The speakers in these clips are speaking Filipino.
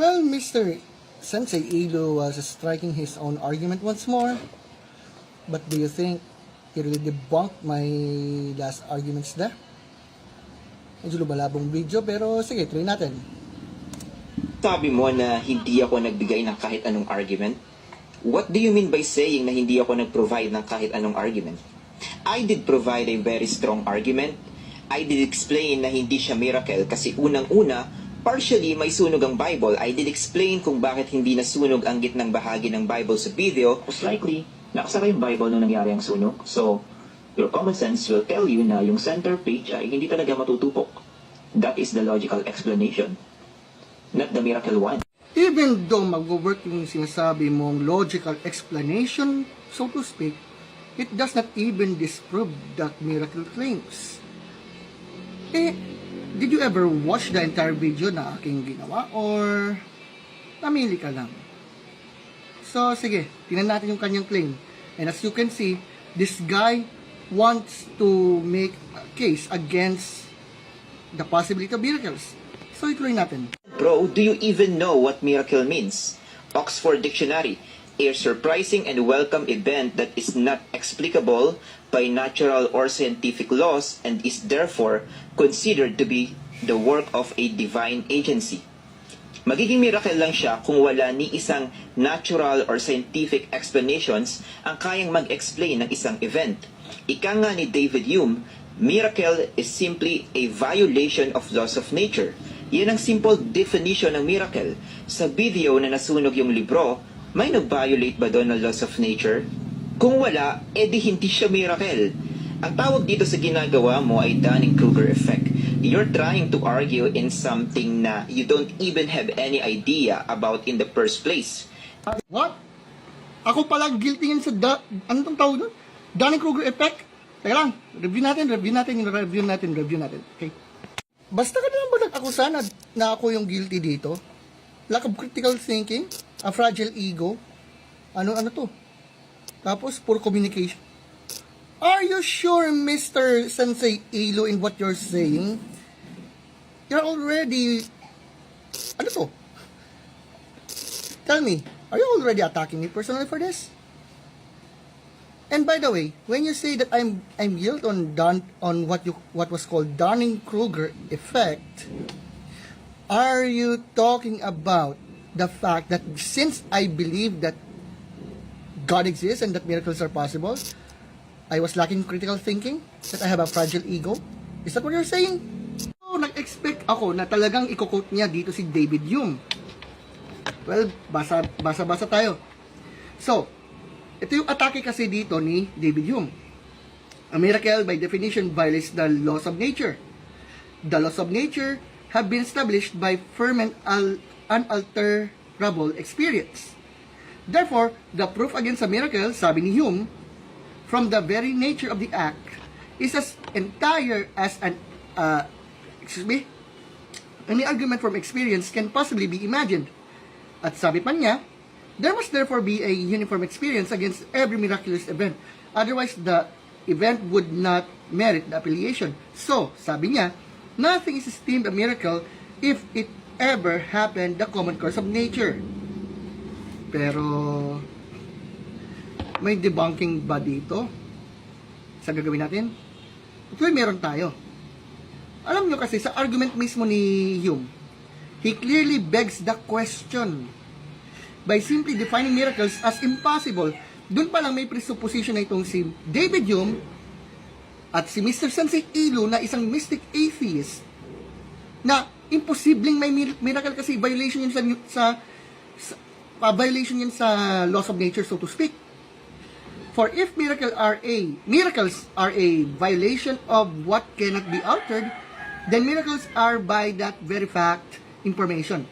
Well, Mr. Sensei Ilo was striking his own argument once more. But do you think he really debunked my last arguments there? Medyo lumalabong video pero sige, try natin. Sabi mo na hindi ako nagbigay ng kahit anong argument? What do you mean by saying na hindi ako nag-provide ng kahit anong argument? I did provide a very strong argument. I did explain na hindi siya miracle kasi unang-una, partially may sunog ang Bible. I did explain kung bakit hindi nasunog ang gitnang bahagi ng Bible sa video. Most likely, nakasara yung Bible nung nangyari ang sunog. So, your common sense will tell you na yung center page ay hindi talaga matutupok. That is the logical explanation, not the miracle one. Even though mag-work yung sinasabi mong logical explanation, so to speak, it does not even disprove that miracle claims. Did you ever watch the entire video na aking ginawa or namili ka lang? So, sige, tingnan natin yung kanyang claim. And as you can see, this guy wants to make a case against the possibility of miracles. So, ituloy natin. Bro, do you even know what miracle means? Oxford Dictionary, a surprising and welcome event that is not explicable by natural or scientific laws and is therefore considered to be the work of a divine agency. Magiging miracle lang siya kung wala ni isang natural or scientific explanations ang kayang mag-explain ng isang event. Ika nga ni David Hume, miracle is simply a violation of laws of nature. Yan ang simple definition ng miracle. Sa video na nasunog yung libro, may nag-violate ba doon ng laws of nature? Kung wala, edi hindi siya miracle. Ang tawag dito sa ginagawa mo ay Dunning-Kruger effect. You're trying to argue in something na you don't even have any idea about in the first place. What? Ako pala guilty yan sa ano tong tawag doon? Dunning-Kruger effect? Teka lang, review natin. Okay. Basta ka naman ba nag-akusa na ako yung guilty dito? Lack of critical thinking? A fragile ego? Ano to? Tapos, poor communication. Are you sure, Mr. Sensei Ilo, in what you're saying? You're already... Ano to? Tell me, are you already attacking me personally for this? And by the way, when you say that I'm guilt on what was called Dunning-Kruger effect, are you talking about the fact that since I believe that God exists and that miracles are possible, I was lacking critical thinking, that I have a fragile ego? Is that what you're saying? So, nag-expect ako na talagang i-quote niya dito si David Hume. Well, basa tayo. So, ito yung atake kasi dito ni David Hume. A miracle by definition violates the laws of nature. The laws of nature have been established by firm and unalterable experience. Therefore, the proof against a miracle, sabi ni Hume, from the very nature of the act, is as entire as any argument from experience can possibly be imagined. At sabi pa niya, there must therefore be a uniform experience against every miraculous event. Otherwise, the event would not merit the affiliation. So, sabi niya, nothing is esteemed a miracle if it ever happened the common course of nature. Pero, may debunking ba dito? Sa gagawin natin? Ito ay meron tayo. Alam nyo kasi, sa argument mismo ni Hume, he clearly begs the question by simply defining miracles as impossible. Doon pa lang may presupposition na itong si David Hume at si Mr. Sensei Ilo na isang mystic atheist na imposibleng may miracle kasi violation yun sa violation yun sa laws of nature, so to speak. For if miracles are a violation of what cannot be altered, then miracles are by that very fact information.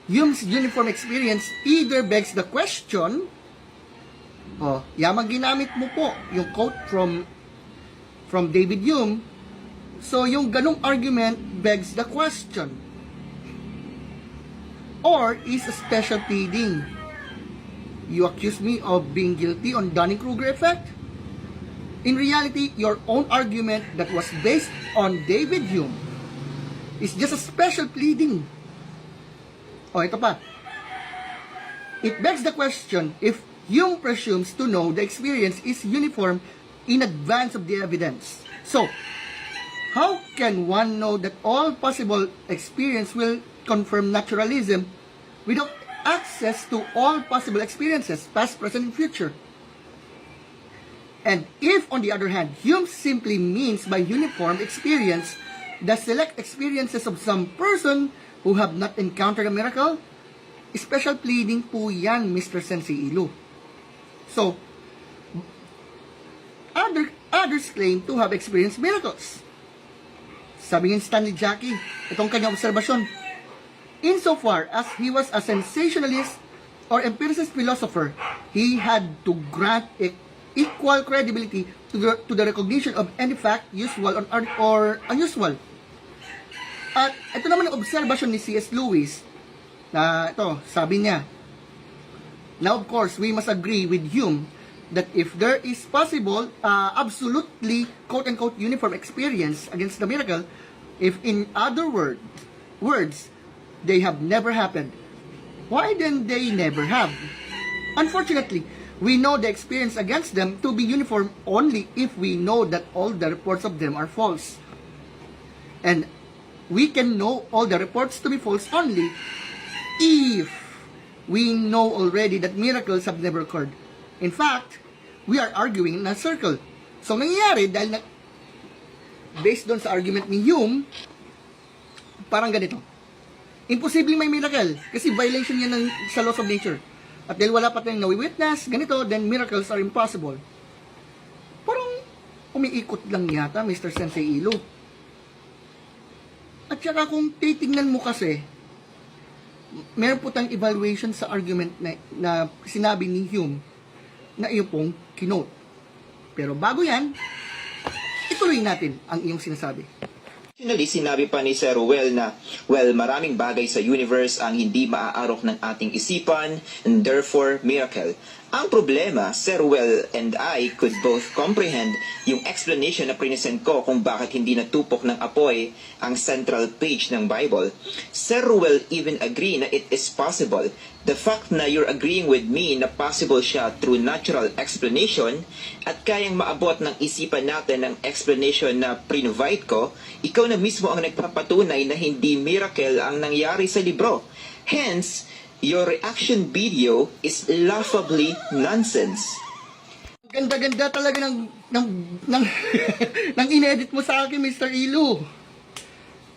Hume's uniform experience either begs the question, yamang ginamit mo po yung quote from David Hume, so yung ganong argument begs the question, or is a special pleading. You accuse me of being guilty on Dunning-Kruger effect? In reality, your own argument that was based on David Hume is just a special pleading. O, ito pa. It begs the question if Hume presumes to know the experience is uniform in advance of the evidence. So, how can one know that all possible experience will confirm naturalism without access to all possible experiences, past, present, and future? And if, on the other hand, Hume simply means by uniform experience the select experiences of some person who have not encountered a miracle, special pleading po yan, Mr. Sensei Ilu. So, others claim to have experienced miracles. Sabi ng Stanley Jackie, itong kanyang obserbasyon, insofar as he was a sensationalist or empiricist philosopher, he had to grant equal credibility to the recognition of any fact, usual or unusual. At ito naman ang obserbasyon ni C.S. Lewis, na ito, sabi niya, now of course, we must agree with Hume that if there is possible, absolutely, quote-unquote, uniform experience against the miracle, if in other words, they have never happened, why then they never have? Unfortunately, we know the experience against them to be uniform only if we know that all the reports of them are false. And we can know all the reports to be false only if we know already that miracles have never occurred. In fact, we are arguing in a circle. So, nangyayari dahil based doon sa argument ni Hume, parang ganito. Imposible may miracle kasi violation yan sa laws of nature. At dahil wala pa tayong nawi-witness, ganito, then miracles are impossible. Parang umiikot lang yata, Mr. Sensei Ilu. At saka kung titingnan mo kasi, meron po tayong evaluation sa argument na sinabi ni Hume na iyo pong kinote. Pero bago yan, ituloy natin ang iyong sinasabi. Additionally, sinabi pa ni Sir Ruel na, well, maraming bagay sa universe ang hindi maaarok ng ating isipan, and therefore, miracle. Ang problema, Sir Ruel and I could both comprehend yung explanation na present ko kung bakit hindi natupok ng apoy ang central page ng Bible. Sir Ruel even agree na it is possible. The fact na you're agreeing with me na possible siya through natural explanation at kayang maabot ng isipan natin ang explanation na prinovide ko, ikaw na mismo ang nagpapatunay na hindi miracle ang nangyari sa libro. Hence, your reaction video is laughably nonsense. Ganda-ganda talaga ng inedit mo sa akin, Mr. Ilu.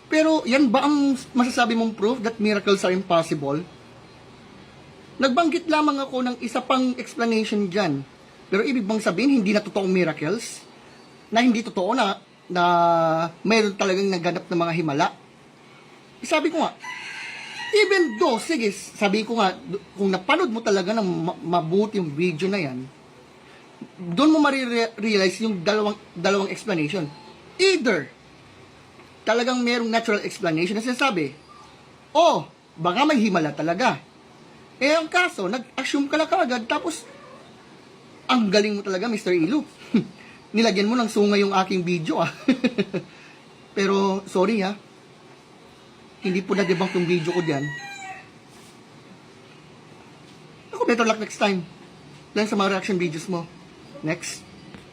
Pero yan ba ang masasabi mong proof that miracles are impossible? Nagbanggit lamang ako ng isa pang explanation dyan. Pero ibig bang sabihin, hindi na totoong miracles? Na hindi totoo na mayroon talagang naganap na mga himala? Sabi ko nga, even though, sige, sabi ko nga, kung napanood mo talaga ng mabuti yung video na yan, doon mo marirealize yung dalawang explanation. Either, talagang merong natural explanation na sinasabi, oh, baka may himala talaga. Eh, ang kaso, nag-assume ka na kaagad, tapos, ang galing mo talaga, Mr. Ilu. Nilagyan mo ng sunga yung aking video, ah. Pero, sorry, ha. Hindi po na-debunk yung video ko diyan. Ako, better luck next time. Dahil sa mga reaction videos mo. Next.